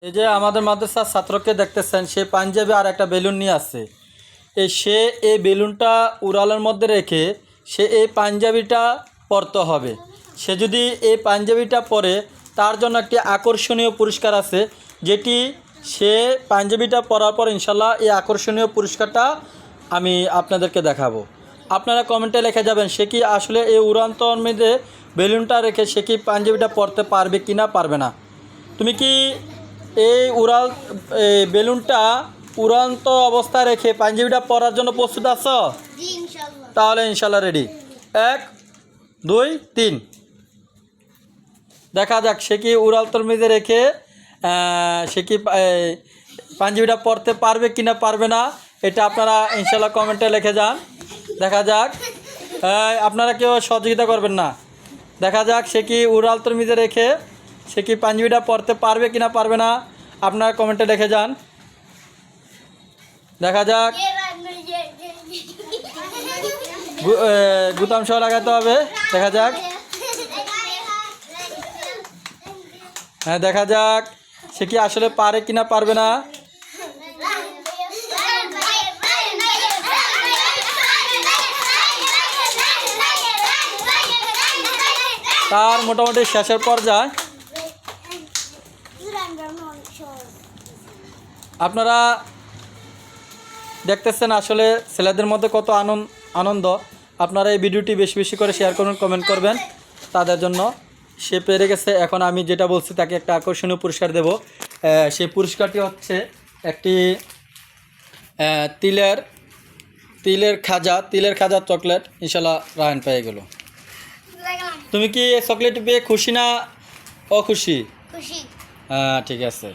এই যে আমাদের মাদ্রাসার ছাত্রকে দেখতেছেন, সে পাঞ্জাবি আর একটা বেলুন নিয়ে আসছে। সে এই বেলুনটা উড়ালের মধ্যে রেখে সে এই পাঞ্জাবিটা পরতে হবে। সে যদি এই পাঞ্জাবিটা পরে, তার জন্য একটি আকর্ষণীয় পুরস্কার আছে, যেটি সে পাঞ্জাবিটা পরার পর ইনশাল্লাহ এই আকর্ষণীয় পুরস্কারটা আমি আপনাদেরকে দেখাবো। আপনারা কমেন্টে লিখে যাবেন সে কি আসলে এই উড়ান্তর মধ্যে বেলুনটা রেখে সে কি পাঞ্জাবিটা পরতে পারবে কি না পারবে না। তুমি কি এই বেলুনটা উড়ান্ত অবস্থায় রেখে পাঞ্জাবিটা পরার জন্য প্রস্তুত আছো? তাহলে ইনশাল্লাহ রেডি। 1 2 3 দেখা যাক সে কি উড়ালতর মেঝে রেখে সে কি পাঞ্জাবিটা পরতে পারবে কি না পারবে না, এটা আপনারা ইনশাল্লাহ কমেন্টে লিখে যান। দেখা যাক, আপনারা কেউ সহযোগিতা করবেন না। দেখা যাক সে কি উড়ালতর মেঝে রেখে সে কি পাঞ্জাবিটা পরতে পারবে কি না পারবে না, আপনারা কমেন্টে লিখে যান। দেখা যাক, গুতাম সহ লাগাতে হবে। দেখা যাক, হ্যাঁ দেখা যাক সে কি আসলে পারে কি না পারবে না। তার মোটামুটি শেষের পর্যায়ে। আপনারা দেখতেছেন আসলে ছেলেদের মধ্যে কত আনন্দ। আপনারা এই ভিডিওটি বেশি বেশি করে শেয়ার করুন, কমেন্ট করবেন তাদের জন্য। সে পেরে গেছে, এখন আমি যেটা বলছি তাকে একটা আকর্ষণীয় পুরস্কার দেব। সেই পুরস্কারটি হচ্ছে একটি তিলের খাজা চকলেট। ইনশাল্লাহ রায়ন পেয়ে গেল। তুমি কি এই চকলেট পেয়ে খুশি না অখুশি? খুশি। হ্যাঁ ঠিক আছে।